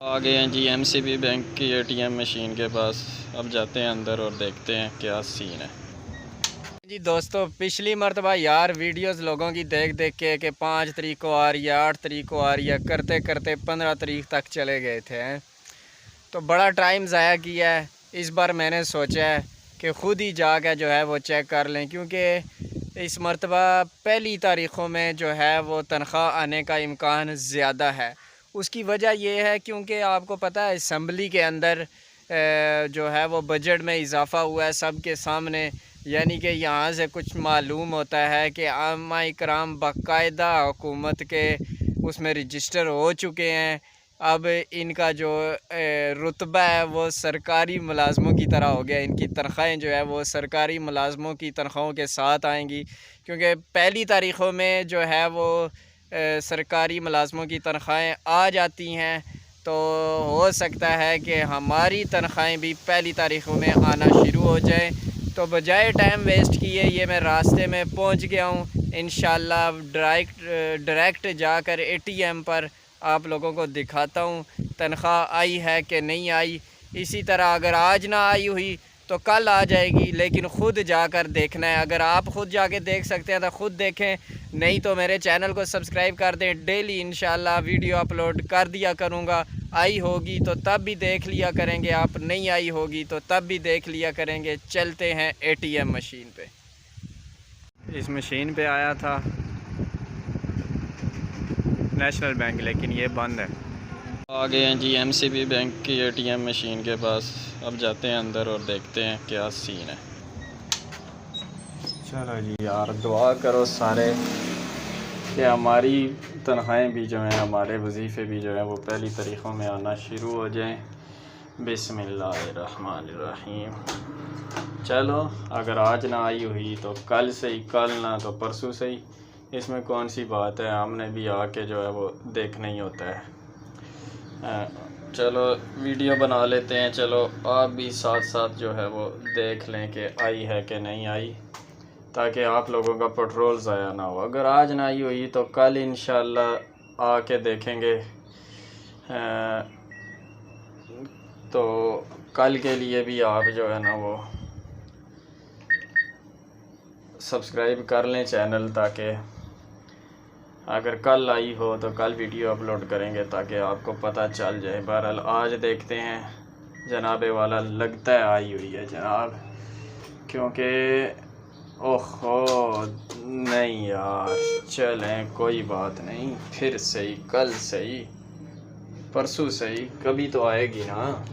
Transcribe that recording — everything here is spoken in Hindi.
आ गए हैं जी एमसीबी बैंक की एटीएम मशीन के पास। अब जाते हैं अंदर और देखते हैं क्या सीन है जी दोस्तों, पिछली मरतबा यार वीडियोस लोगों की देख देख के 5 तारीख को आ रही है, 8 तारीख को आ रही है, करते करते 15 तारीख तक चले गए थे हैं। तो बड़ा टाइम ज़ाया किया है। इस बार मैंने सोचा है कि ख़ुद ही जाकर जो है वो चेक कर लें, क्योंकि इस मरतबा पहली तारीख़ों में जो है वो तनख्वाह आने का इम्कान ज़्यादा है। उसकी वजह यह है क्योंकि आपको पता है असम्बली के अंदर जो है वो बजट में इजाफ़ा हुआ है सबके सामने। यानी कि यहाँ से कुछ मालूम होता है कि आमा इकराम बाकायदा हुकूमत के उसमें रजिस्टर हो चुके हैं। अब इनका जो रुतबा है वो सरकारी मुलाज़मों की तरह हो गया। इनकी तनख्वाहें जो है वो सरकारी मुलाज़मों की तनख्वाहों के साथ आएंगी, क्योंकि पहली तारीख़ों में जो है वो सरकारी मुलाज़मों की तनख्वाहें आ जाती हैं। तो हो सकता है कि हमारी तनख्वाहें भी पहली तारीख़ों में आना शुरू हो जाए। तो बजाय टाइम वेस्ट किए ये मैं रास्ते में पहुंच गया हूं। इंशाल्लाह डायरेक्ट जाकर एटीएम पर आप लोगों को दिखाता हूं तनख्वाह आई है कि नहीं आई। इसी तरह अगर आज ना आई हुई तो कल आ जाएगी, लेकिन ख़ुद जाकर देखना है। अगर आप ख़ुद जाके देख सकते हैं तो ख़ुद देखें, नहीं तो मेरे चैनल को सब्सक्राइब कर दें। डेली इंशाल्लाह वीडियो अपलोड कर दिया करूँगा। आई होगी तो तब भी देख लिया करेंगे आप, नहीं आई होगी तो तब भी देख लिया करेंगे। चलते हैं एटीएम मशीन पे। इस मशीन पे आया था नेशनल बैंक, लेकिन ये बंद है। आ गए हैं जी एमसीबी बैंक की एटीएम मशीन के पास। अब जाते हैं अंदर और देखते हैं क्या सीन है। चलो जी यार, दुआ करो सारे कि हमारी तनख्वाहें भी जो हैं, हमारे वजीफ़े भी जो हैं वो पहली तारीख़ों में आना शुरू हो जाएं। बिस्मिल्लाहिर्रहमानिर्रहीम। चलो, अगर आज ना आई हुई तो कल से ही, कल ना तो परसों से ही। इसमें कौन सी बात है, हमने भी आके जो है वो देखना ही होता है। चलो वीडियो बना लेते हैं। चलो आप भी साथ साथ जो है वो देख लें कि आई है कि नहीं आई, ताकि आप लोगों का पेट्रोल ज़ाया ना हो। अगर आज ना आई हुई तो कल इंशाल्लाह आके देखेंगे। तो कल के लिए भी आप जो है ना वो सब्सक्राइब कर लें चैनल, ताकि अगर कल आई हो तो कल वीडियो अपलोड करेंगे ताकि आपको पता चल जाए। बहरहाल आज देखते हैं। जनाबे वाला लगता है आई हुई है जनाब, क्योंकि ओहो नहीं यार, चलें कोई बात नहीं, फिर सही, कल सही, परसों सही, कभी तो आएगी ना।